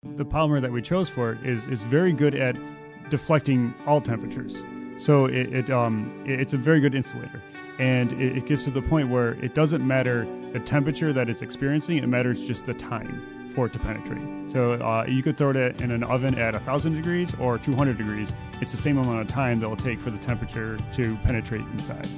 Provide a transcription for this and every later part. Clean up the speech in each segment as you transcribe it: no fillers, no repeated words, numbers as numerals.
The polymer that we chose for it is very good at deflecting all temperatures. So it's a very good insulator. And it gets to the point where it doesn't matter the temperature that it's experiencing, it matters just the time for it to penetrate. So you could throw it in an oven at 1,000 degrees or 200 degrees. It's the same amount of time that it will take for the temperature to penetrate inside.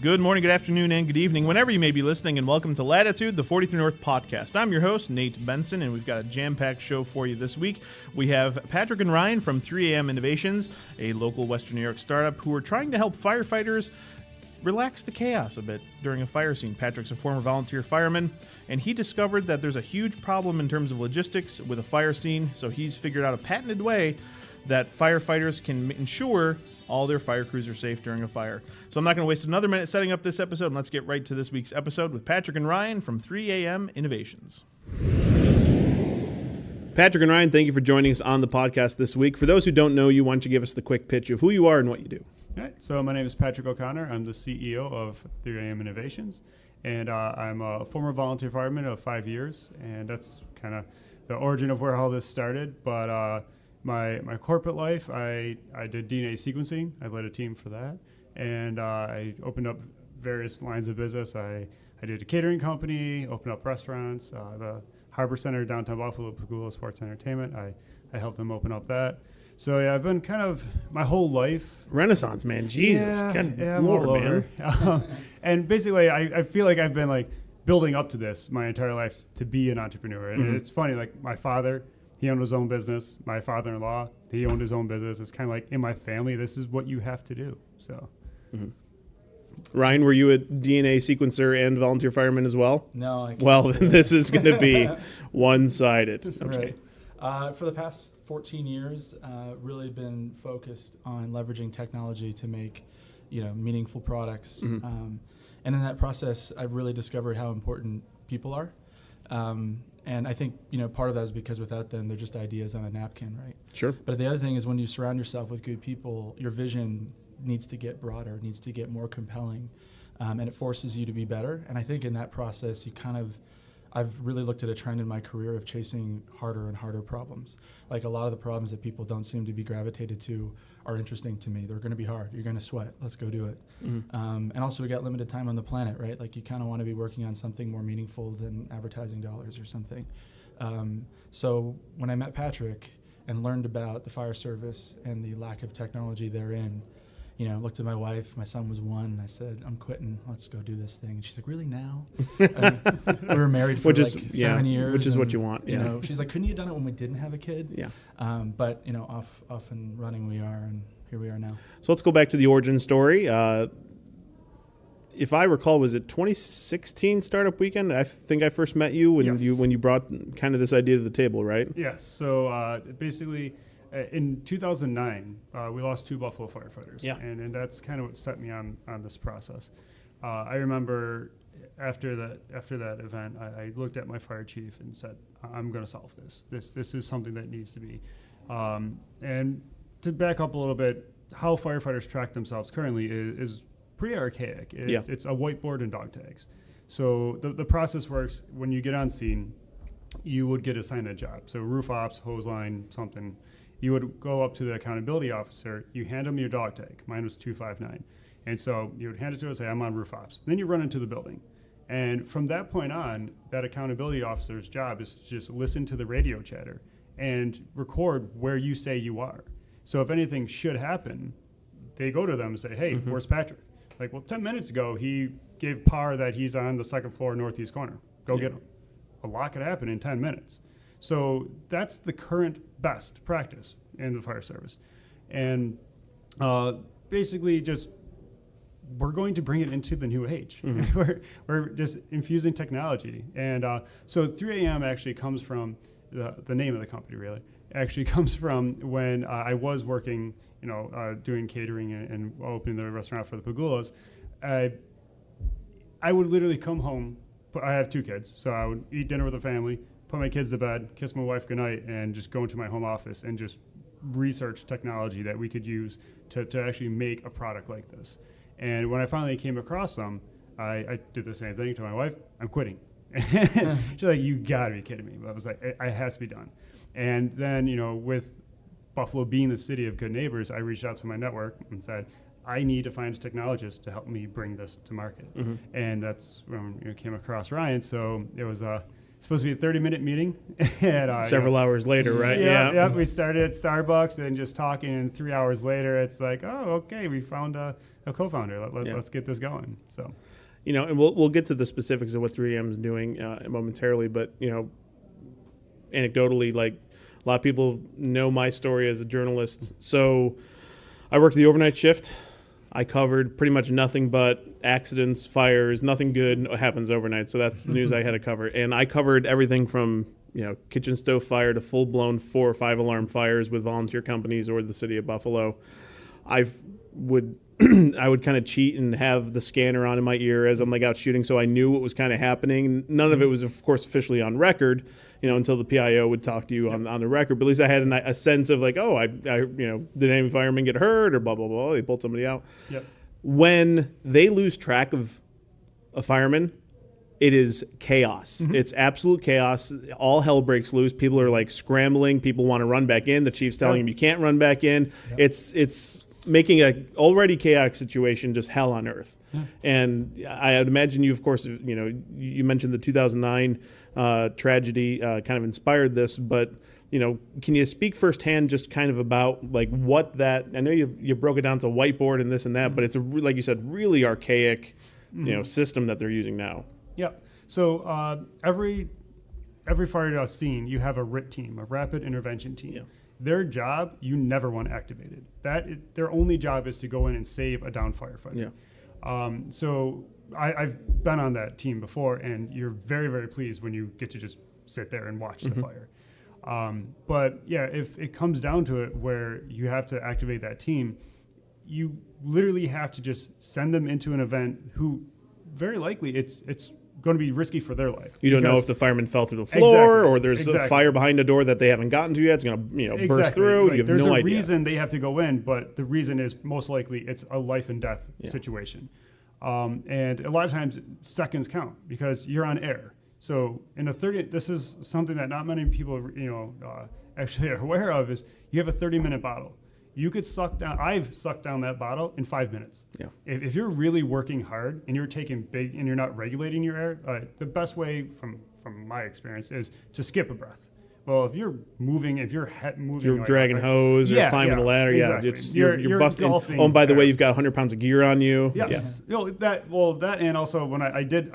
Good morning, good afternoon, and good evening, whenever you may be listening, and welcome to Latitude, the 43 North podcast. I'm your host, Nate Benson, and we've got a jam-packed show for you this week. We have Patrick and Ryan from 3am Innovations, a local Western New York startup who are trying to help firefighters relax the chaos a bit during a fire scene. Patrick's a former volunteer fireman, and he discovered that there's a huge problem in terms of logistics with a fire scene, so he's figured out a patented way that firefighters can ensure all their fire crews are safe during a fire. So I'm not going to waste another minute setting up this episode, and let's get right to this week's episode with Patrick and Ryan from 3am Innovations. Patrick and Ryan, thank you for joining us on the podcast this week. For those who don't know you, why don't you give us the quick pitch of who you are and what you do? All right, so my name is Patrick O'Connor. I'm the CEO of 3am Innovations, and I'm a former volunteer fireman of 5 years, and that's kind of the origin of where all this started. But my corporate life, I did DNA sequencing. I led a team for that, and I opened up various lines of business. I did a catering company, opened up restaurants, the Harbor Center, downtown Buffalo, Pagula Sports Entertainment. I helped them open up that. So yeah, I've been kind of my whole life. Renaissance, man. Jesus. Yeah, I'm all over. And basically, I feel like I've been like building up to this my entire life to be an entrepreneur. And it's funny, like my father, he owned his own business. My father-in-law, he owned his own business. It's kind of like in my family, this is what you have to do. So, Ryan, were you a DNA sequencer and volunteer fireman as well? No, I can't. Well, then this is going to be one-sided. Right. For the past 14 years, really been focused on leveraging technology to make, meaningful products. And in that process, I've really discovered how important people are. And I think, part of that is because without them, they're just ideas on a napkin, right? Sure. But the other thing is when you surround yourself with good people, your vision needs to get broader, needs to get more compelling, and it forces you to be better. And I think in that process, I've really looked at a trend in my career of chasing harder and harder problems. Like a lot of the problems that people don't seem to be gravitated to are interesting to me. They're going to be hard. You're going to sweat. Let's go do it. And also we got limited time on the planet, right? Like you kind of want to be working on something more meaningful than advertising dollars or something. So when I met Patrick and learned about the fire service and the lack of technology therein, looked at my wife, my son was 1, and I said, I'm quitting, let's go do this thing. And she's like, really now? We were married for 7 years. Which is what you want. She's like, couldn't you have done it when we didn't have a kid? Yeah. But, off and running we are, and here we are now. So let's go back to the origin story. If I recall, was it 2016 Startup Weekend? I think I first met you when you brought kind of this idea to the table, right? Yes. So basically, in 2009, we lost 2 Buffalo firefighters. Yeah. And that's kind of what set me on this process. I remember after that event, I looked at my fire chief and said, I'm going to solve this. This is something that needs to be. And to back up a little bit, how firefighters track themselves currently is pretty archaic. It's a whiteboard and dog tags. So the process works when you get on scene, you would get assigned a job. So roof ops, hose line, something. You would go up to the accountability officer, you hand them your dog tag. Mine was 259. And so you would hand it to us, say, I'm on roof ops. Then you run into the building. And from that point on, that accountability officer's job is to just listen to the radio chatter and record where you say you are. So if anything should happen, they go to them and say, hey, where's Patrick? Like, well, 10 minutes ago, he gave power that he's on the second floor northeast corner. Go get him. A lot could happen in 10 minutes. So that's the current best practice in the fire service. And basically just we're going to bring it into the new age. We're just infusing technology. And so 3am actually comes from the name of the company, really. Actually comes from when I was working, doing catering and opening the restaurant for the Pagulas. I would literally come home. I have 2 kids, so I would eat dinner with the family, put my kids to bed, kiss my wife goodnight, and just go into my home office and just research technology that we could use to actually make a product like this. And when I finally came across them, I did the same thing to my wife. I'm quitting. She's like, you gotta be kidding me. But I was like, it has to be done. And then, with Buffalo being the city of good neighbors, I reached out to my network and said, I need to find a technologist to help me bring this to market. And that's when I came across Ryan. So it was supposed to be a 30-minute meeting. And, Several hours later, right? Yeah. We started at Starbucks and just talking, and 3 hours later, it's like, oh, okay, we found a co-founder. Let's get this going. So, and we'll get to the specifics of what 3M is doing momentarily, but anecdotally, like a lot of people know my story as a journalist. So I worked the overnight shift. I covered pretty much nothing but accidents, fires, nothing good happens overnight. So that's the news I had to cover. And I covered everything from, kitchen stove fire to full-blown 4 or 5 alarm fires with volunteer companies or the city of Buffalo. I would kind of cheat and have the scanner on in my ear as I'm out shooting, so I knew what was kind of happening. None of it was, of course, officially on record, until the PIO would talk to you on the record. But at least I had a sense of did any firemen get hurt or blah, blah, blah. They pulled somebody out. Yep. When they lose track of a fireman, it is chaos. It's absolute chaos. All hell breaks loose. People are scrambling. People want to run back in. The chief's telling them you can't run back in. Yep. It's making a already chaotic situation just hell on earth. Yeah. And I would imagine you, of course, you mentioned the 2009 tragedy kind of inspired this, but can you speak firsthand just kind of about what that, I know you broke it down to whiteboard and this and that, but it's like you said, really archaic, system that they're using now. Yeah. So every fire scene, you have a RIT team, a rapid intervention team. Yeah. Their job, you never want activated. Their only job is to go in and save a downed firefighter. Yeah. So I've been on that team before, and you're very, very pleased when you get to just sit there and watch the fire. But yeah, if it comes down to it where you have to activate that team, you literally have to just send them into an event who very likely it's going to be risky for their life. You don't know if the fireman fell through the floor or there's a fire behind a door that they haven't gotten to yet. It's going to burst through. You have there's no a idea. Reason they have to go in, but the reason is most likely it's a life and death situation. And a lot of times seconds count because you're on air. So in a 30, this is something that not many people actually are aware of, is you have a 30-minute bottle. You could I've sucked down that bottle in 5 minutes. Yeah. If you're really working hard and you're taking big and you're not regulating your air, the best way from my experience is to skip a breath. Well, if you're moving, you're dragging hose or climbing a ladder, exactly. You're busting. Oh, and by the way, you've got 100 pounds of gear on you. Yes. Yeah. That and also when I did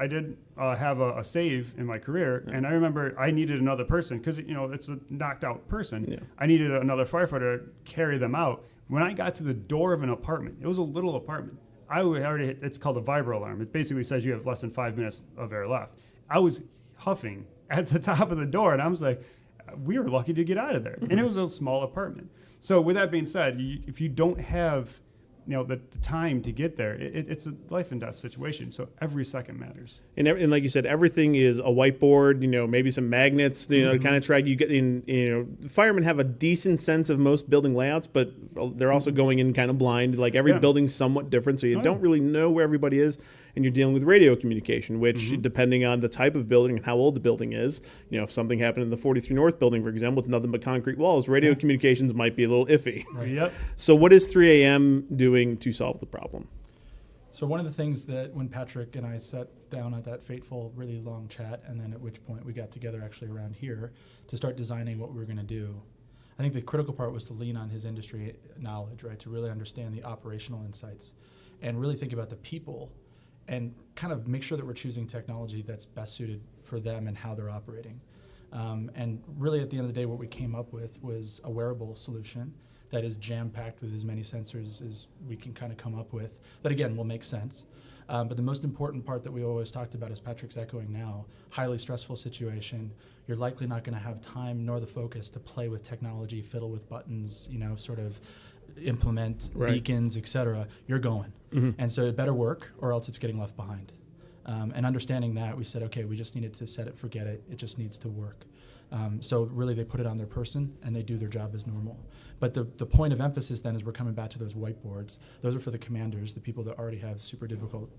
have a save in my career, and I remember I needed another person because it's a knocked out person. Yeah. I needed another firefighter to carry them out. When I got to the door of an apartment, it was a little apartment. It's called a vibro alarm. It basically says you have less than 5 minutes of air left. I was huffing at the top of the door, and I was like, we were lucky to get out of there. And it was a small apartment. So with that being said, if you don't have the time to get there, it's a life and death situation. So every second matters. And like you said, everything is a whiteboard, maybe some magnets, to kind of track. You get in, firemen have a decent sense of most building layouts, but they're also going in kind of blind. Like every building's somewhat different, so you don't really know where everybody is. And you're dealing with radio communication, which depending on the type of building and how old the building is, if something happened in the 43 North building, for example, it's nothing but concrete walls, radio communications might be a little iffy. Right. Yep. So what is 3AM doing to solve the problem? So one of the things that when Patrick and I sat down at that fateful, really long chat, and then at which point we got together actually around here to start designing what we were going to do, I think the critical part was to lean on his industry knowledge, right, to really understand the operational insights and really think about the people and kind of make sure that we're choosing technology that's best suited for them and how they're operating. And really at the end of the day, what we came up with was a wearable solution that is jam-packed with as many sensors as we can kind of come up with, that again will make sense. But the most important part that we always talked about, as Patrick's echoing now, highly stressful situation, you're likely not going to have time nor the focus to play with technology, fiddle with buttons, sort of implement beacons, etc. You're going. And so it better work or else it's getting left behind. And understanding that, we said, okay, we just needed to set it, forget it. It just needs to work. So really they put it on their person and they do their job as normal. But the point of emphasis then is we're coming back to those whiteboards. Those are for the commanders, the people that already have super difficult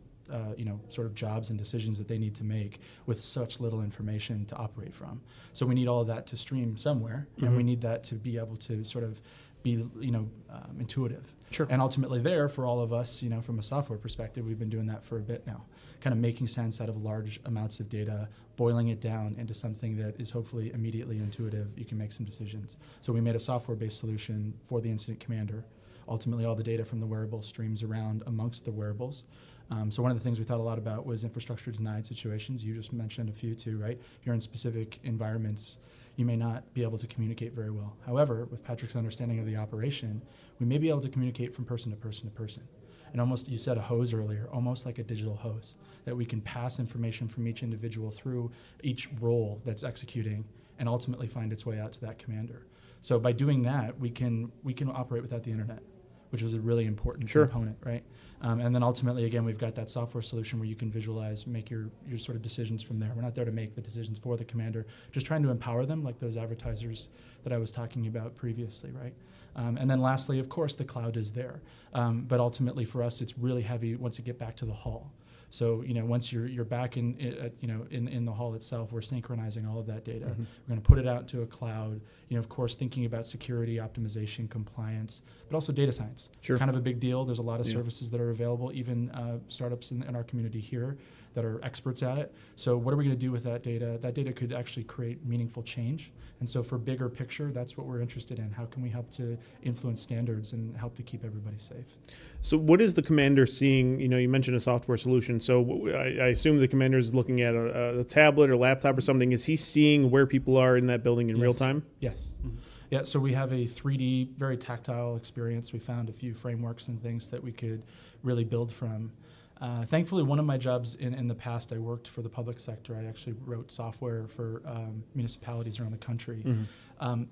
sort of jobs and decisions that they need to make with such little information to operate from. So we need all of that to stream somewhere, and we need that to be able to sort of be, intuitive. Sure. And ultimately there, for all of us, from a software perspective, we've been doing that for a bit now, kind of making sense out of large amounts of data, boiling it down into something that is hopefully immediately intuitive. You can make some decisions. So we made a software-based solution for the incident commander. Ultimately, all the data from the wearable streams around amongst the wearables. So one of the things we thought a lot about was infrastructure denied situations. You just mentioned a few too, right? If you're in specific environments, you may not be able to communicate very well. However, with Patrick's understanding of the operation, we may be able to communicate from person to person to person. And almost, you said a hose earlier, almost like a digital hose, that we can pass information from each individual through each role that's executing and ultimately find its way out to that commander. So by doing that, we can operate without the internet, which was a really important component, right? And then ultimately, again, we've got that software solution where you can visualize, make your sort of decisions from there. We're not there to make the decisions for the commander, just trying to empower them like those advertisers that I was talking about previously, right? And then lastly, of course, the cloud is there. But ultimately for us, it's really heavy once you get back to the hall. So, once you're back in the hall itself, we're synchronizing all of that data. We're going to put it out to a cloud, of course, thinking about security, optimization, compliance, but also data science. Sure. Kind of a big deal. There's a lot of services that are available, even startups in our community here that are experts at it. So what are we going to do with that data? That data could actually create meaningful change. And so for bigger picture, that's what we're interested in. How can we help to influence standards and help to keep everybody safe? So what is the commander seeing? You mentioned a software solution. So I assume the commander is looking at a tablet or laptop or something. Is he seeing where people are in that building in real time? Yes. Yeah, so we have a 3D, very tactile experience. We found a few frameworks and things that we could really build from. Thankfully, one of my jobs in the past, I worked for the public sector. I actually wrote software for municipalities around the country.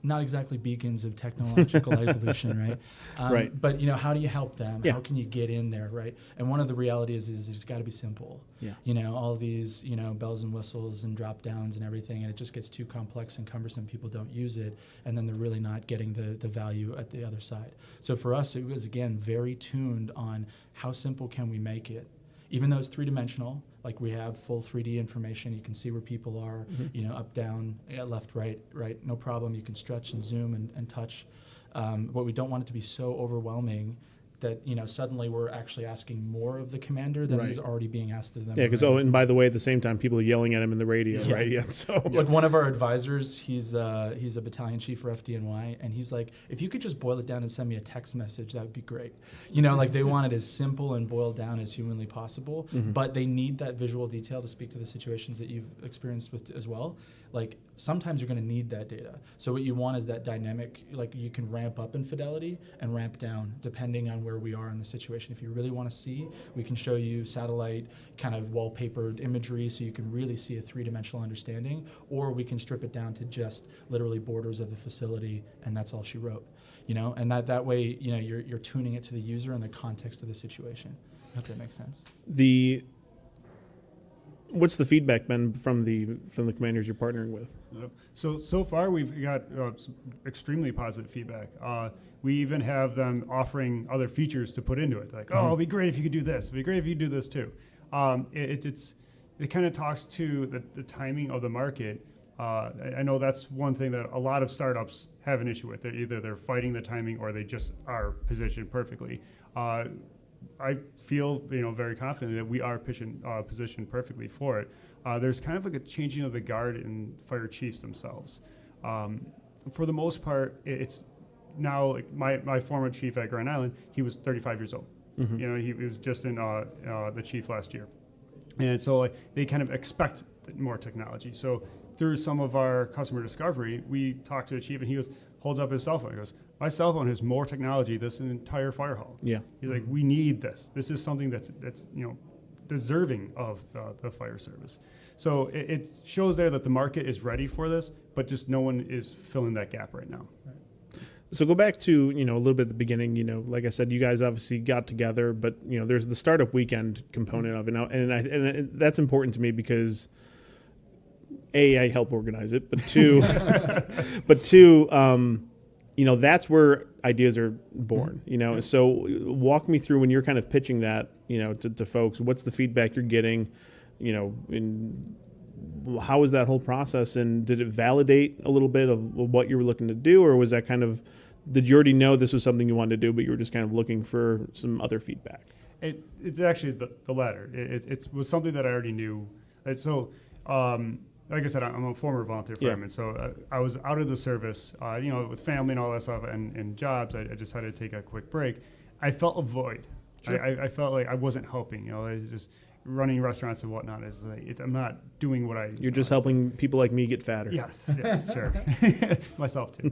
Not exactly beacons of technological evolution, right? Right. But, how do you help them? Yeah. How can you get in there, right? And one of the realities is it's got to be simple. Yeah. All of these, bells and whistles and drop downs and everything, and it just gets too complex and cumbersome. People don't use it, and then they're really not getting the value at the other side. So for us, it was, again, very tuned on how simple can we make it. Even though it's three-dimensional, like we have full 3D information, you can see where people are, up, down, left, right, no problem. You can stretch and zoom and touch. But we don't want it to be so overwhelming that, suddenly we're actually asking more of the commander than is already being asked of them. Yeah, because, and by the way, at the same time, people are yelling at him in the radio, right? Yeah, so. Like one of our advisors, he's a battalion chief for FDNY, and he's like, if you could just boil it down and send me a text message, that would be great. Like they want it as simple and boiled down as humanly possible, but they need that visual detail to speak to the situations that you've experienced with as well. Like sometimes you're going to need that data. So what you want is that dynamic, like you can ramp up in fidelity and ramp down depending on where we are in the situation. If you really want to see, we can show you satellite kind of wallpapered imagery so you can really see a three-dimensional understanding, or we can strip it down to just literally borders of the facility and that's all she wrote. And that way, you're tuning it to the user and the context of the situation. I hope that makes sense. What's the feedback been from the commanders you're partnering with? So far we've got some extremely positive feedback. We even have them offering other features to put into it. Like, oh, it'd be great if you could do this. It'd be great if you could do this too. It kind of talks to the timing of the market. I know that's one thing that a lot of startups have an issue with. They're fighting the timing or they just are positioned perfectly. I feel very confident that we are positioned perfectly for it. There's kind of like a changing of the guard in fire chiefs themselves. For the most part, it's now like my former chief at Grand Island. He was 35 years old. He was just in the chief last year, and so they kind of expect more technology. So through some of our customer discovery, we talked to the chief, and he holds up his cell phone. He goes, my cell phone has more technology than an entire fire hall. Yeah. He's like, we need this. This is something that's deserving of the fire service. So it shows there that the market is ready for this, but just no one is filling that gap right now. Right. So go back to, a little bit at the beginning, like I said, you guys obviously got together, but, there's the startup weekend component of it now. And that's important to me because A, I help organize it, but two, that's where ideas are born, So walk me through when you're kind of pitching that, to folks, what's the feedback you're getting, and how was that whole process, and did it validate a little bit of what you were looking to do, or was that kind of, did you already know this was something you wanted to do, but you were just kind of looking for some other feedback? It's actually the latter. It was something that I already knew. Like I said, I'm a former volunteer fireman, so I was out of the service, with family and all that stuff and jobs. I decided to take a quick break. I felt a void. Sure. I felt like I wasn't helping. It's just running restaurants and whatnot. I'm not doing what I. You're just helping people like me get fatter. Yes, sure. Myself too.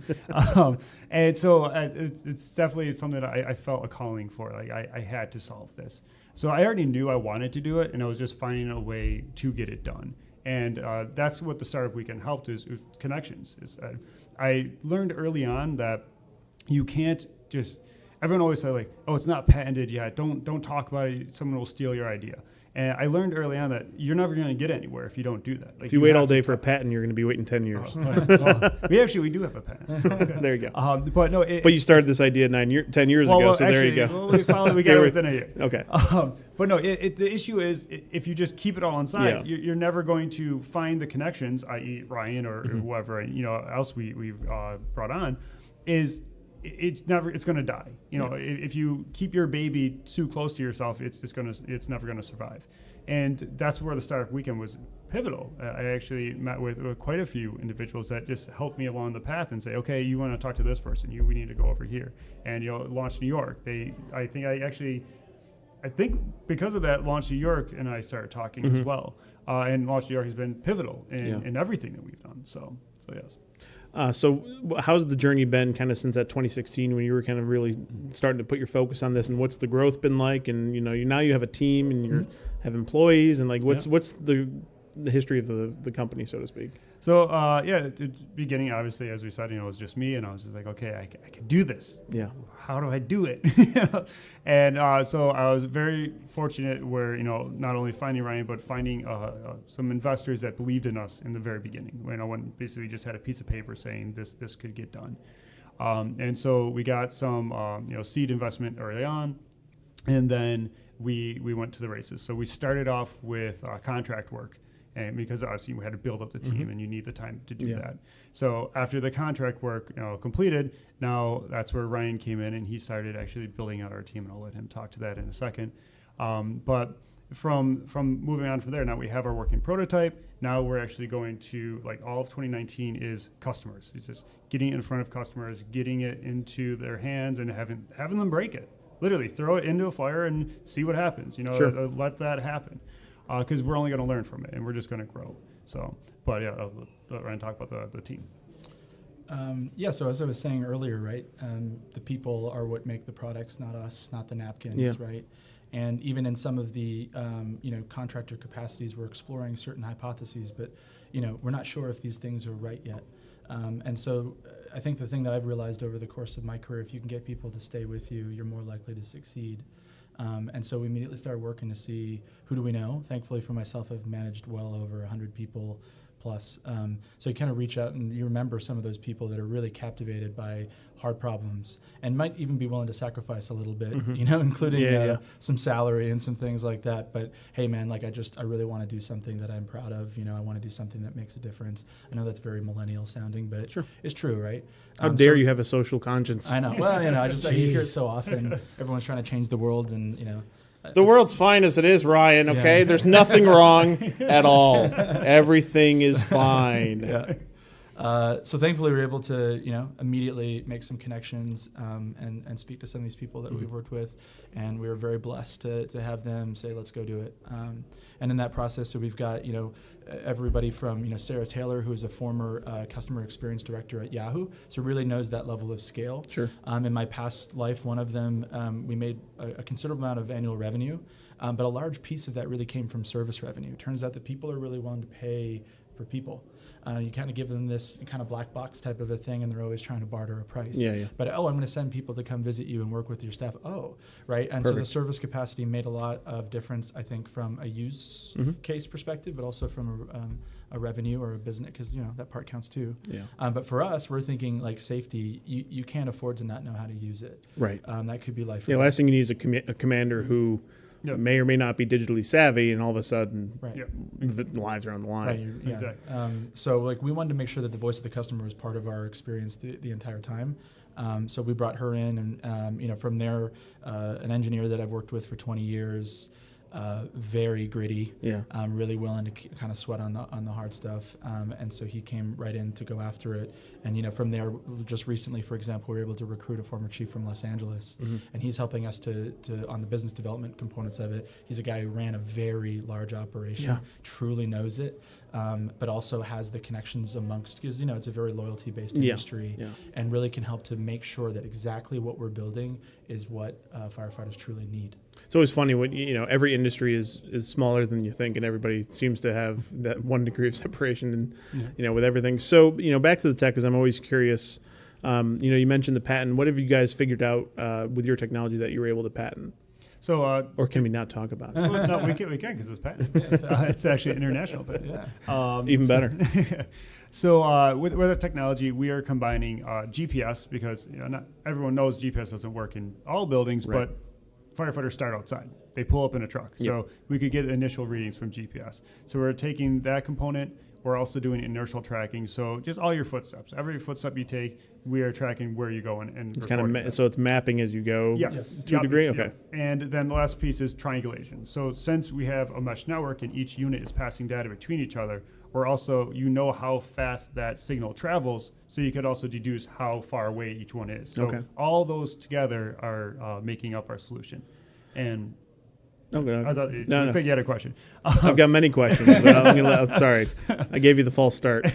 And so it's definitely something that I felt a calling for. Like I had to solve this. So I already knew I wanted to do it, and I was just finding a way to get it done. And that's what the Startup Weekend helped is connections. I learned early on that you can't just, everyone always said like, oh, it's not patented yet. Don't talk about it. Someone will steal your idea. And I learned early on that you're never going to get anywhere if you don't do that. Like, if you wait all day for a patent, you're going to be waiting 10 years. We do have a patent. There you go. But no. But you started this idea 10 years ago, so there you go. We got it within a year. Okay. But no, the issue is if you just keep it all inside, you're never going to find the connections, i.e. Ryan or whoever else we've brought on, it's going to die. If you keep your baby too close to yourself, it's never going to survive. And that's where the Startup Weekend was pivotal. I actually met with quite a few individuals that just helped me along the path and say, okay, you want to talk to this person, we need to go over here. And launch New York. I think because of that, Launch New York and I started talking as well. And Launch New York has been pivotal in everything that we've done. So yes. So how's the journey been kind of since that 2016 when you were kind of really starting to put your focus on this, and what's the growth been like? And now you have a team and you have employees, and like what's the history of the company, so to speak? So at the beginning, obviously, as we said, it was just me, and I was just like, okay, I can do this. Yeah. How do I do it? And so I was very fortunate where not only finding Ryan, but finding some investors that believed in us in the very beginning. When basically just had a piece of paper saying this could get done. And so we got some seed investment early on, and then we went to the races. So we started off with contract work. And because obviously we had to build up the team, and you need the time to do that. So after the contract work completed, now that's where Ryan came in, and he started actually building out our team, and I'll let him talk to that in a second. But from moving on from there, now we have our working prototype. Now we're actually going to, like, all of 2019 is customers. It's just getting it in front of customers, getting it into their hands, and having them break it. Literally throw it into a fire and see what happens. Let that happen. Because we're only going to learn from it, and we're just going to grow. So, but I'll let Ryan talk about the team. So as I was saying earlier, right, the people are what make the products, not us, not the napkins, right? And even in some of the, contractor capacities, we're exploring certain hypotheses, but, we're not sure if these things are right yet. And so I think the thing that I've realized over the course of my career, if you can get people to stay with you, you're more likely to succeed. And so we immediately started working to see who do we know. Thankfully for myself, I've managed well over 100 people plus. So you kind of reach out and you remember some of those people that are really captivated by hard problems and might even be willing to sacrifice a little bit, including some salary and some things like that. But hey, man, like I really want to do something that I'm proud of. I want to do something that makes a difference. I know that's very millennial sounding, but it's true, right? How dare you have a social conscience? I know. Well, I hear it so often. Everyone's trying to change the world, and the world's fine as it is, Ryan, okay? Yeah. There's nothing wrong at all. Everything is fine. So thankfully we were able to, immediately make some connections and speak to some of these people that we've worked with. And we were very blessed to have them say, let's go do it. And in that process, so we've got, everybody from, Sarah Taylor, who is a former customer experience director at Yahoo, so really knows that level of scale. Sure. In my past life, one of them, we made a considerable amount of annual revenue, but a large piece of that really came from service revenue. It turns out that people are really willing to pay for people. You kind of give them this kind of black box type of a thing, and they're always trying to barter a price. Yeah. But, I'm going to send people to come visit you and work with your staff. Right? And so the service capacity made a lot of difference, I think, from a use case perspective, but also from a revenue or a business, because, that part counts too. Yeah. But for us, we're thinking like safety, you can't afford to not know how to use it. Right. That could be life. Yeah, last thing you need is a commander who may or may not be digitally savvy, and all of a sudden the lives are on the line. Right, Exactly. So we wanted to make sure that the voice of the customer was part of our experience the entire time. So we brought her in, and from there, an engineer that I've worked with for 20 years, very gritty, really willing to kind of sweat on the hard stuff, and so he came right in to go after it. And from there, just recently, for example, we were able to recruit a former chief from Los Angeles, and he's helping us to on the business development components of it. He's a guy who ran a very large operation, truly knows it, but also has the connections amongst, because it's a very loyalty-based industry, and really can help to make sure that exactly what we're building is what firefighters truly need. It's always funny when every industry is smaller than you think, and everybody seems to have that 1 degree of separation, and with everything. So back to the tech, because I'm always curious. You mentioned the patent. What have you guys figured out with your technology that you were able to patent? So, or can we not talk about it? Well, no, we can because it's patent. It's actually an international patent. Even better. So with the technology, we are combining GPS, because not everyone knows GPS doesn't work in all buildings, but firefighters start outside. They pull up in a truck. So we could get initial readings from GPS. So we're taking that component. We're also doing inertial tracking. So just all your footsteps. Every footstep you take, we are tracking where you go and it's kind of so it's mapping as you go. Yes. To a degree. Okay. And then the last piece is triangulation. So since we have a mesh network and each unit is passing data between each other, we're also, how fast that signal travels, so you could also deduce how far away each one is. So all those together are making up our solution. And I think you had a question. I've got many questions, but sorry, I gave you the false start.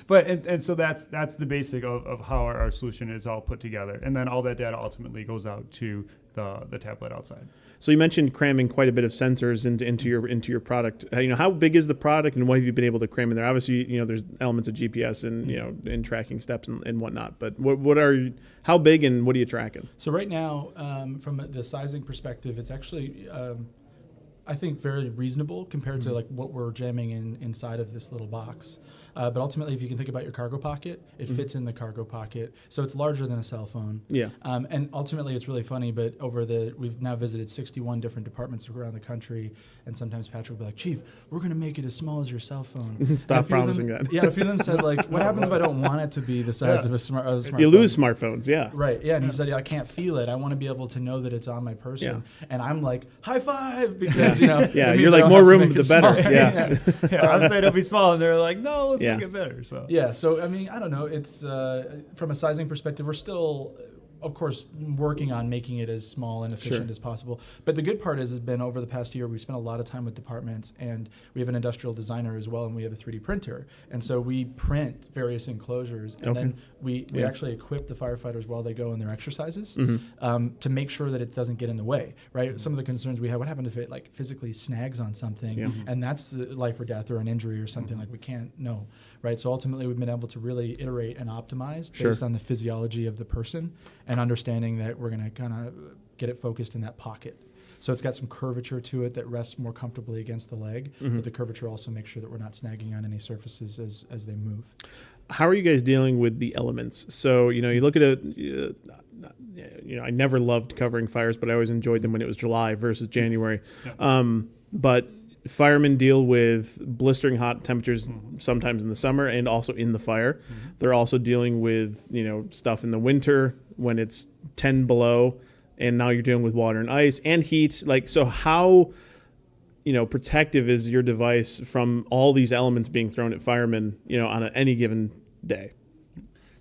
But and so that's the basic of how our solution is all put together, and then all that data ultimately goes out to the tablet outside. So you mentioned cramming quite a bit of sensors into your product. How big is the product, and what have you been able to cram in there? Obviously, there's elements of GPS and and tracking steps and whatnot. But how big and what are you tracking? So right now, from the sizing perspective, it's actually I think very reasonable compared to like what we're jamming inside of this little box. But ultimately, if you can think about your cargo pocket, it fits in the cargo pocket. So it's larger than a cell phone. Yeah. And ultimately, it's really funny, but we've now visited 61 different departments around the country, and sometimes Patrick will be like, Chief, we're going to make it as small as your cell phone. Stop promising that. Yeah, a few of them said, like, what happens if I don't want it to be the size of a smartphone? You lose smartphones, yeah. Right, yeah, and he said, I can't feel it. I want to be able to know that it's on my person. Yeah. And I'm like, high five, because, yeah, you're like, more room, the better. Yeah. I'm saying it'll be small, and they're like, no, let's make it better. So I mean, I don't know. It's from a sizing perspective, we're still, of course, working on making it as small and efficient as possible. But the good part has been over the past year, we've spent a lot of time with departments, and we have an industrial designer as well, and we have a 3D printer. And so we print various enclosures, and then we actually equip the firefighters while they go in their exercises to make sure that it doesn't get in the way, right? Some of the concerns we have, what happens if it like physically snags on something, and that's the life or death or an injury or something, like we can't know, right? So ultimately, we've been able to really iterate and optimize based on the physiology of the person, and understanding that we're going to kind of get it focused in that pocket. So it's got some curvature to it that rests more comfortably against the leg, but the curvature also makes sure that we're not snagging on any surfaces as they move. How are you guys dealing with the elements? So, you look at it, I never loved covering fires, but I always enjoyed them when it was July versus January. But firemen deal with blistering hot temperatures sometimes in the summer and also in the fire. They're also dealing with, stuff in the winter when it's 10 below, and now you're dealing with water and ice and heat. So how, protective is your device from all these elements being thrown at firemen, on any given day?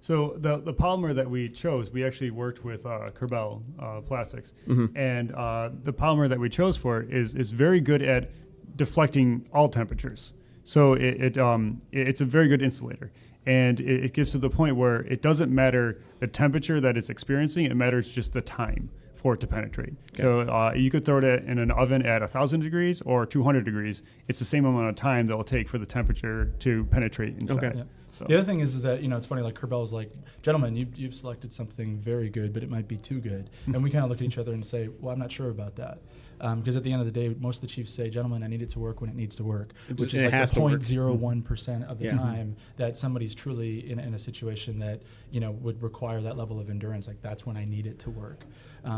So the polymer that we chose, we actually worked with Kerbel Plastics, and the polymer that we chose for it is very good at deflecting all temperatures. So it's a very good insulator. And it gets to the point where it doesn't matter the temperature that it's experiencing, it matters just the time for it to penetrate. Okay. So you could throw it in an oven at 1,000 degrees or 200 degrees. It's the same amount of time that it'll take for the temperature to penetrate inside. Okay. Yeah. So. The other thing is that, it's funny, like Kerbell's like, gentlemen, you've selected something very good, but it might be too good. And we kind of look at each other and say, well, I'm not sure about that. Because at the end of the day, most of the chiefs say, gentlemen, I need it to work when it needs to work, which is like the 0.01% of the time that somebody's truly in a situation that, would require that level of endurance. Like, that's when I need it to work.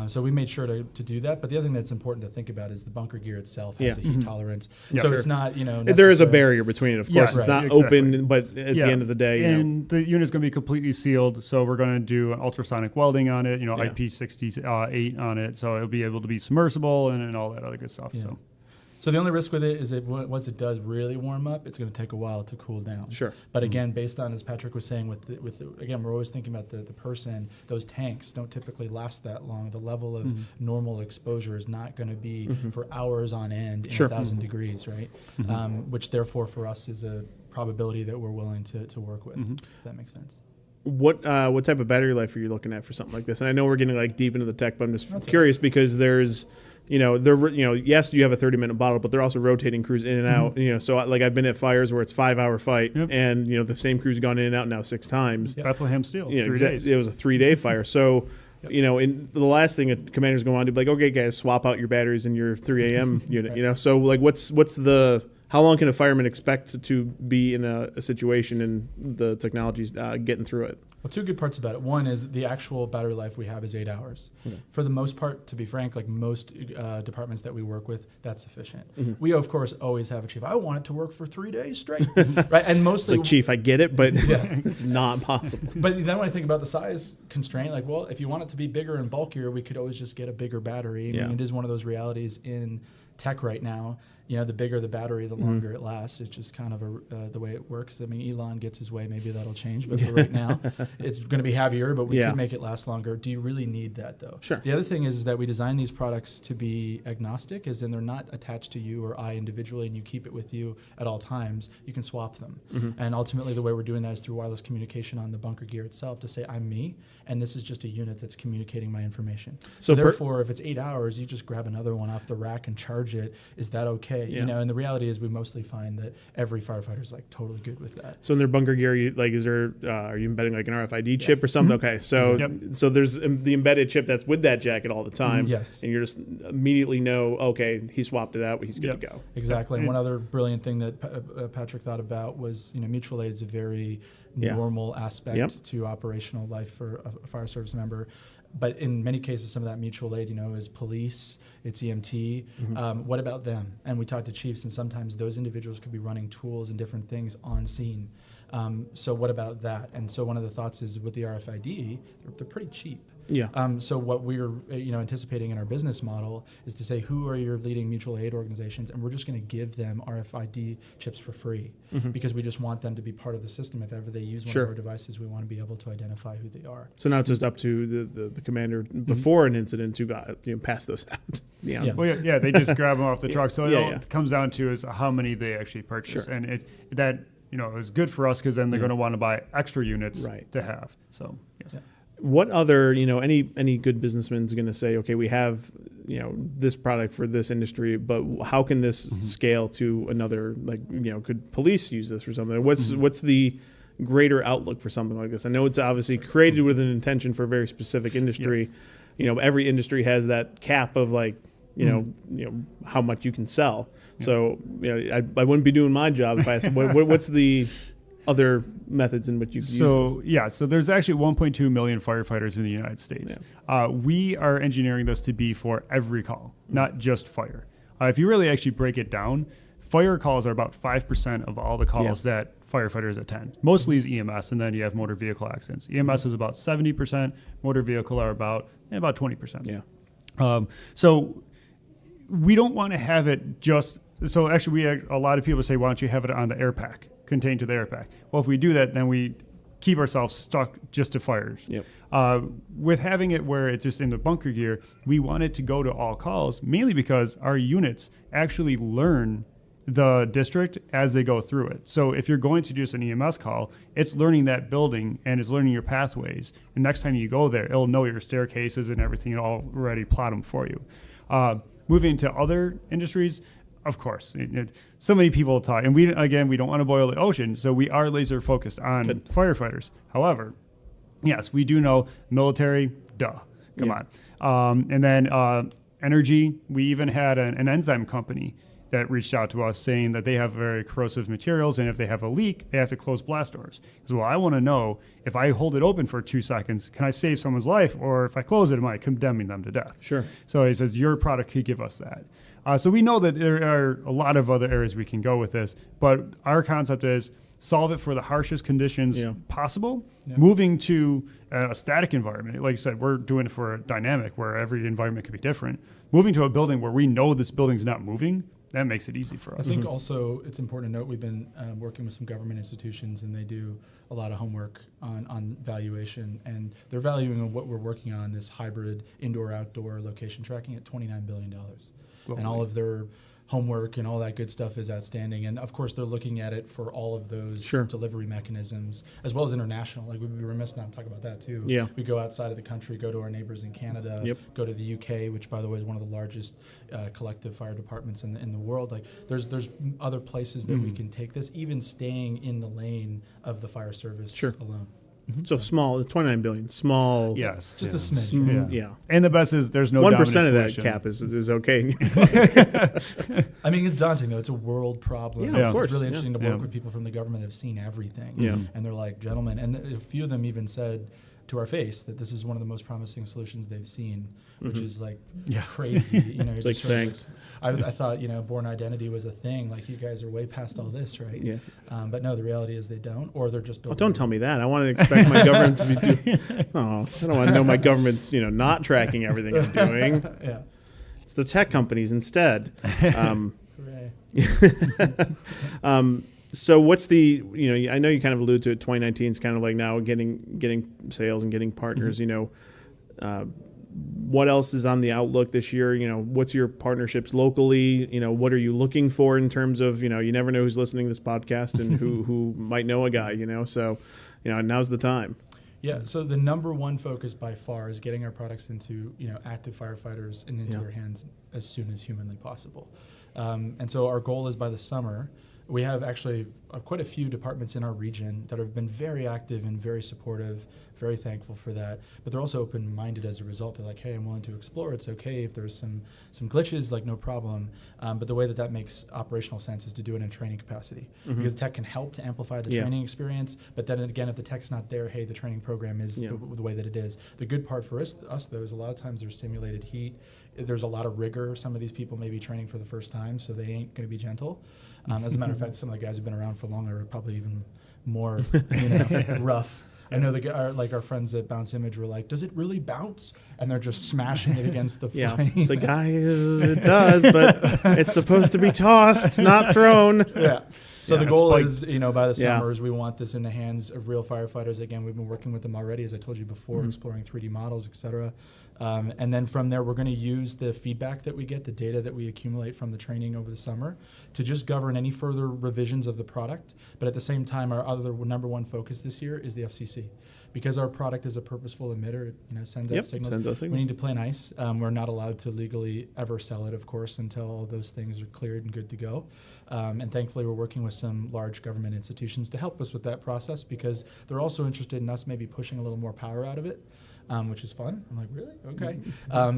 So we made sure to do that. But the other thing that's important to think about is the bunker gear itself has a heat tolerance. Yeah, so sure. it's not, there is a barrier between it, of course. Yeah, it's not exactly. open, but at the end of the day, and the unit's going to be completely sealed. So we're going to do ultrasonic welding on it, IP68 on it. So it'll be able to be submersible and all that other good stuff. Yeah. So the only risk with it is that once it does really warm up, it's going to take a while to cool down. Sure. But again, based on, as Patrick was saying, again, we're always thinking about the person. Those tanks don't typically last that long. The level of normal exposure is not going to be for hours on end in 1,000 degrees, right? Which therefore for us is a probability that we're willing to work with. If that makes sense. What type of battery life are you looking at for something like this? And I know we're getting like deep into the tech, but I'm just curious because there's, yes, you have a 30-minute bottle, but they're also rotating crews in and out. So like I've been at fires where it's 5-hour fight, and the same crew's gone in and out now 6 times. Bethlehem Steel, 3 days. It was a 3-day fire. So, in the last thing a commander's going on to be like, okay, guys, swap out your batteries in your 3 a.m. unit. So like, how long can a fireman expect to be in a situation and the technology's getting through it? Well, 2 good parts about it. One is the actual battery life we have is 8 hours. For the most part, to be frank, like most departments that we work with, that's sufficient. We, of course, always have a chief. I want it to work for 3 days straight, right? And mostly, it's like, Chief, I get it, but it's not possible. But then when I think about the size constraint, like, well, if you want it to be bigger and bulkier, we could always just get a bigger battery. I mean, it is one of those realities in tech right now. The bigger the battery, the longer it lasts. It's just kind of the way it works. I mean, Elon gets his way. Maybe that'll change. But for right now, it's going to be heavier, but we can make it last longer. Do you really need that, though? Sure. The other thing is that we design these products to be agnostic, as in they're not attached to you or I individually, and you keep it with you at all times. You can swap them. And ultimately, the way we're doing that is through wireless communication on the bunker gear itself to say, I'm me, and this is just a unit that's communicating my information. So therefore, if it's 8 hours, you just grab another one off the rack and charge it. Is that okay? And the reality is we mostly find that every firefighter is like totally good with that. So in their bunker gear, are you embedding like an RFID chip or something? Okay, so so there's the embedded chip that's with that jacket all the time. Yes. And you just immediately know, okay, he swapped it out, he's good to go. Exactly. And one other brilliant thing that Patrick thought about was, mutual aid is a very normal aspect to operational life for a fire service member. But in many cases, some of that mutual aid, is police, it's EMT. What about them? And we talk to chiefs, and sometimes those individuals could be running tools and different things on scene. So what about that? And so one of the thoughts is with the RFID, they're pretty cheap. Yeah. So what we're anticipating in our business model is to say, who are your leading mutual aid organizations, and we're just going to give them RFID chips for free because we just want them to be part of the system. If ever they use one of our devices, we want to be able to identify who they are. So now it's just up to the commander before an incident to pass those out. Well, they just grab them off the truck. So it comes down to is how many they actually purchase, and that is good for us because then they're going to want to buy extra units to have. So yes. Yeah. What other, any good businessman's going to say, okay, we have, this product for this industry, but how can this scale to another, could police use this for something? What's the greater outlook for something like this? I know it's obviously created with an intention for a very specific industry. Yes. Every industry has that cap of how much you can sell. Yeah. So, I wouldn't be doing my job if I asked, what's the other methods in which you use this? So there's actually 1.2 million firefighters in the United States. Yeah. We are engineering this to be for every call, not just fire. If you really actually break it down, fire calls are about 5% of all the calls that firefighters attend. Mostly is EMS, and then you have motor vehicle accidents. EMS is about 70%, motor vehicle are about 20%. Yeah. So we don't want to have it just, so actually a lot of people say, why don't you have it on the air pack? Contained to the air pack. Well, if we do that, then we keep ourselves stuck just to fires. Yep. With having it where it's just in the bunker gear, we want it to go to all calls, mainly because our units actually learn the district as they go through it. So if you're going to do an EMS call, it's learning that building and it's learning your pathways. And next time you go there, it'll know your staircases and everything and already plot them for you. Moving to other industries, of course, so many people talk, and we don't want to boil the ocean, so we are laser focused on firefighters. However, yes, we do know military, come on. And then energy, we even had an enzyme company that reached out to us saying that they have very corrosive materials, and if they have a leak, they have to close blast doors. Because, well, I want to know if I hold it open for 2 seconds, can I save someone's life? Or if I close it, am I condemning them to death? Sure. So he says, your product could give us that. So we know that there are a lot of other areas we can go with this, but our concept is solve it for the harshest conditions possible, moving to a static environment. Like I said, we're doing it for a dynamic where every environment could be different. Moving to a building where we know this building's not moving, that makes it easy for us. I think also it's important to note we've been working with some government institutions, and they do a lot of homework on valuation, and they're valuing what we're working on, this hybrid indoor-outdoor location tracking, at $29 billion. Globally. And all of their homework and all that good stuff is outstanding. And of course, they're looking at it for all of those delivery mechanisms, as well as international. Like, we'd be remiss not to talk about that too. Yeah. We go outside of the country, go to our neighbors in Canada, go to the UK, which by the way is one of the largest collective fire departments in the world. Like, there's other places that we can take this, even staying in the lane of the fire service alone. So small, 29 billion, small. Yes. Just a smidge. Yeah. And the best is there's no 1% of that solution. cap is okay. I mean, it's daunting, though. It's a world problem. Yeah, of course. It's really interesting to work with people from the government that have seen everything. Yeah. And they're like, gentlemen, and a few of them even said to our face that this is one of the most promising solutions they've seen, which is like crazy. You know, it's like, thanks. I thought, Born Identity was a thing. Like, you guys are way past all this, right? Yeah. But no, the reality is they don't, or they're just building. Don't tell me that. I want to expect my government to be I don't want to know my government's, not tracking everything I'm doing. Yeah. It's the tech companies instead. Hooray. So what's the, I know you kind of alluded to it, 2019 is kind of like now getting sales and getting partners, what else is on the outlook this year? What's your partnerships locally? What are you looking for in terms of, you never know who's listening to this podcast and who might know a guy, so, now's the time. Yeah, so the number one focus by far is getting our products into, active firefighters and into their hands as soon as humanly possible. And so our goal is by the summer. We have actually quite a few departments in our region that have been very active and very supportive, very thankful for that. But they're also open-minded as a result. They're like, hey, I'm willing to explore. It's okay if there's some glitches, like no problem. But the way that makes operational sense is to do it in training capacity. Because tech can help to amplify the training experience. But then again, if the tech's not there, hey, the training program is the way that it is. The good part for us though, is a lot of times there's simulated heat. There's a lot of rigor. Some of these people may be training for the first time, so they ain't going to be gentle. As a matter of fact, some of the guys who've been around for longer are probably even more rough. I know our friends at Bounce Image were like, does it really bounce? And they're just smashing it against the frame. It's like, guys, it does, but it's supposed to be tossed, not thrown. Yeah. So the goal is, by the summer is we want this in the hands of real firefighters. Again, we've been working with them already, as I told you before, exploring 3D models, et cetera. And then from there, we're going to use the feedback that we get, the data that we accumulate from the training over the summer, to just govern any further revisions of the product. But at the same time, our other number one focus this year is the FCC. Because our product is a purposeful emitter, it sends out signals. We need to play nice. We're not allowed to legally ever sell it, of course, until all those things are cleared and good to go. And thankfully, we're working with some large government institutions to help us with that process, because they're also interested in us maybe pushing a little more power out of it. Which is fun. I'm like, really? Okay.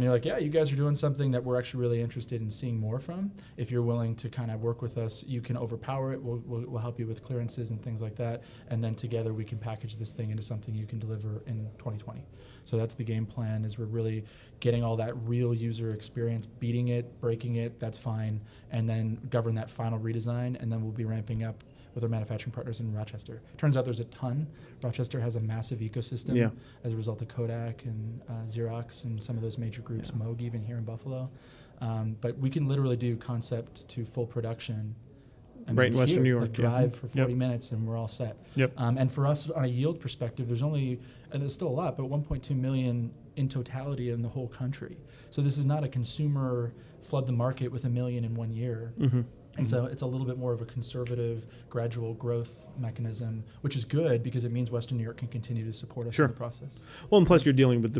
You're like, yeah, you guys are doing something that we're actually really interested in seeing more from. If you're willing to kind of work with us, you can overpower it. We'll help you with clearances and things like that. And then together we can package this thing into something you can deliver in 2020. So that's the game plan, is we're really getting all that real user experience, beating it, breaking it, that's fine. And then govern that final redesign. And then we'll be ramping up with our manufacturing partners in Rochester. Turns out there's a ton. Rochester has a massive ecosystem as a result of Kodak and Xerox and some of those major groups, Moog even here in Buffalo. But we can literally do concept to full production. Right in Western New York. Like drive for 40 minutes and we're all set. Yep. And for us, on a yield perspective, there's only, and it's still a lot, but 1.2 million in totality in the whole country. So this is not a consumer flood the market with 1 million in 1 year. And so it's a little bit more of a conservative, gradual growth mechanism, which is good because it means Western New York can continue to support us in the process. Well, and plus you're dealing with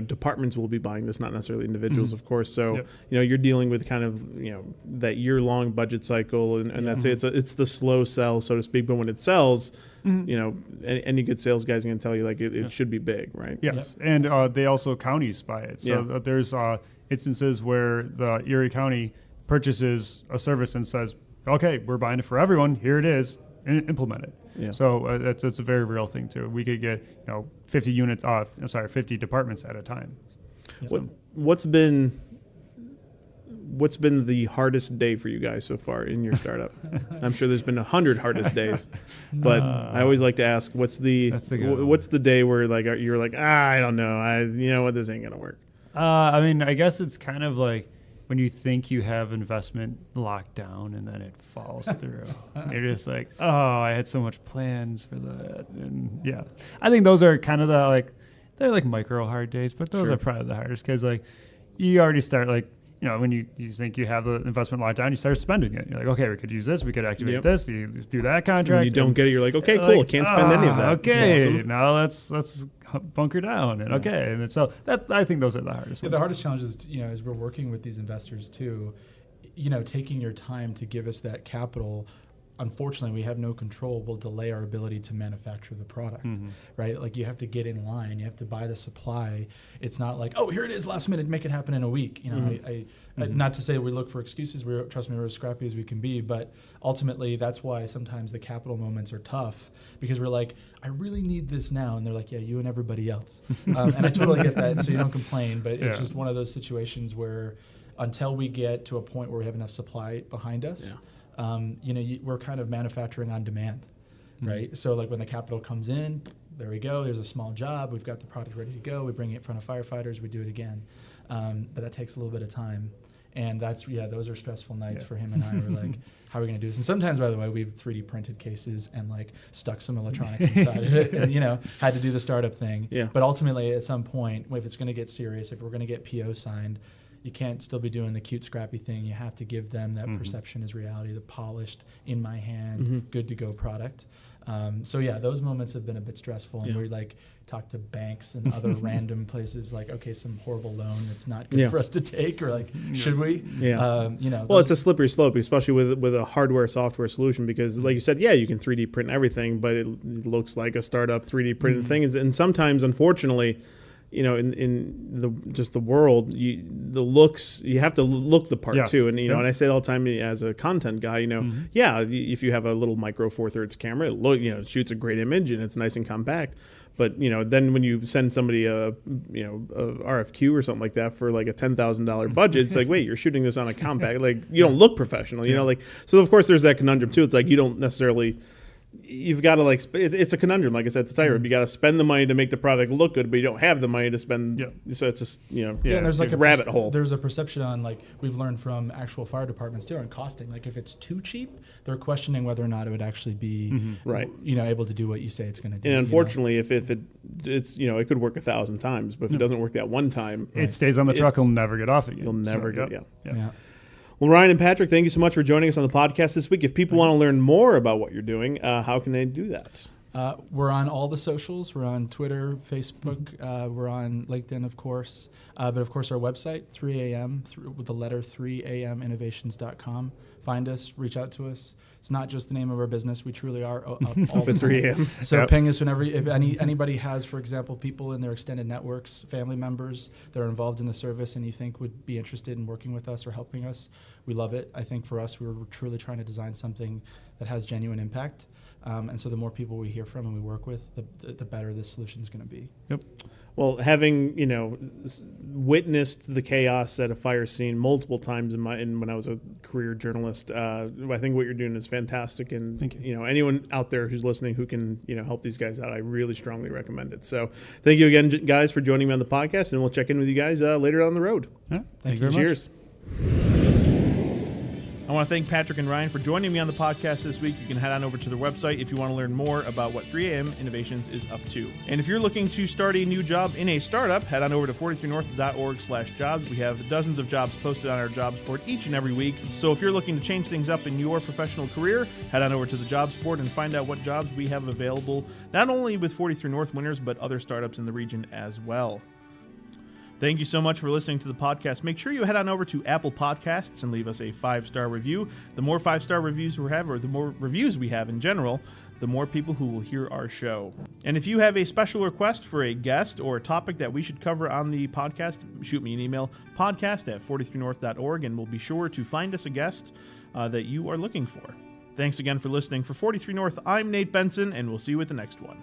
departments will be buying this, not necessarily individuals, of course. So you're dealing with kind of that year-long budget cycle, and that's it. It's the slow sell, so to speak. But when it sells, any good sales guy's going to tell you like it should be big, right? Yes, and they also counties buy it. So there's instances where the Erie County purchases a service and says, okay, we're buying it for everyone. Here it is, and implement it. Yeah. So that's a very real thing too. We could get 50 departments at a time. So. What's been the hardest day for you guys so far in your startup? I'm sure there's been 100 hardest days, but I always like to ask, what's the day where like you're like, I don't know, this ain't gonna work. I guess it's kind of like when you think you have investment locked down and then it falls through. You're just like, oh, I had so much plans for that. And I think those are kind of they're like micro hard days, but those are probably the hardest because like you already start like, when you think you have the investment locked down, you start spending it. You're like, okay, we could use this, we could activate this, you do that contract. When you don't get it, you're like, okay, cool, I can't spend any of that. Okay, awesome. Now let's bunker down. And and so I think those are the hardest ones. The hardest challenge is, as we're working with these investors too, taking your time to give us that capital. Unfortunately, we have no control, will delay our ability to manufacture the product, right? Like you have to get in line, you have to buy the supply. It's not like, oh, here it is last minute, make it happen in a week. Not to say we look for excuses, trust me, we're as scrappy as we can be, but ultimately that's why sometimes the capital moments are tough because we're like, I really need this now. And they're like, yeah, you and everybody else. And I totally get that, so you don't complain, but it's just one of those situations where until we get to a point where we have enough supply behind us, we're kind of manufacturing on demand, right? So like when the capital comes in, there we go. There's a small job. We've got the product ready to go. We bring it in front of firefighters. We do it again. But that takes a little bit of time. And those are stressful nights for him and I. We're like, how are we going to do this? And sometimes, by the way, we've 3D printed cases and like stuck some electronics inside of it and, had to do the startup thing. Yeah. But ultimately, at some point, if it's going to get serious, if we're going to get PO signed, you can't still be doing the cute, scrappy thing. You have to give them that perception is reality, the polished, in my hand, good to go product. Those moments have been a bit stressful. And we like talk to banks and other random places like, okay, some horrible loan that's not good for us to take, or like, should we? Yeah. Well, it's a slippery slope, especially with a hardware software solution, because like you said, you can 3D print everything, but it looks like a startup 3D printed thing. And sometimes, unfortunately, in the world, the looks, you have to look the part too. And and I say it all the time as a content guy, if you have a little micro 4/3 camera, it shoots a great image and it's nice and compact. But then when you send somebody a RFQ or something like that for like a $10,000 budget, it's like, wait, you're shooting this on a compact, like you don't look professional, so of course there's that conundrum too. It's like you don't necessarily. You've got to it's a conundrum. Like I said, it's a tightrope. You got to spend the money to make the product look good, but you don't have the money to spend. So it's just there's like a rabbit hole. There's a perception on like we've learned from actual fire departments too on costing. Like if it's too cheap, they're questioning whether or not it would actually be able to do what you say it's going to do. And unfortunately, if it's it could work 1,000 times, but if it doesn't work that one time, it stays on the truck. It'll never get off again. You'll never get. Well, Ryan and Patrick, thank you so much for joining us on the podcast this week. If people want to learn more about what you're doing, how can they do that? We're on all the socials. We're on Twitter, Facebook. We're on LinkedIn, of course. But, of course, our website, 3am, with the letter 3aminnovations.com. Find us, reach out to us. It's not just the name of our business. We truly are all up at 3 a.m. So ping us whenever, if anybody has, for example, people in their extended networks, family members that are involved in the service and you think would be interested in working with us or helping us, we love it. I think for us, we're truly trying to design something that has genuine impact. And so the more people we hear from and we work with, the better this solution is going to be. Yep. Well, having witnessed the chaos at a fire scene multiple times when I was a career journalist, I think what you're doing is fantastic. And thank you. Anyone out there who's listening who can help these guys out, I really strongly recommend it. So thank you again, guys, for joining me on the podcast, and we'll check in with you guys later down the road. Yeah, thank you very Cheers. much. I want to thank Patrick and Ryan for joining me on the podcast this week. You can head on over to their website if you want to learn more about what 3AM Innovations is up to. And if you're looking to start a new job in a startup, head on over to 43north.org/jobs. We have dozens of jobs posted on our jobs board each and every week. So if you're looking to change things up in your professional career, head on over to the jobs board and find out what jobs we have available, not only with 43 North winners, but other startups in the region as well. Thank you so much for listening to the podcast. Make sure you head on over to Apple Podcasts and leave us a 5-star review. The more 5-star reviews we have, or the more reviews we have in general, the more people who will hear our show. And if you have a special request for a guest or a topic that we should cover on the podcast, shoot me an email, podcast@43north.org, and we'll be sure to find us a guest that you are looking for. Thanks again for listening. For 43 North, I'm Nate Benson, and we'll see you at the next one.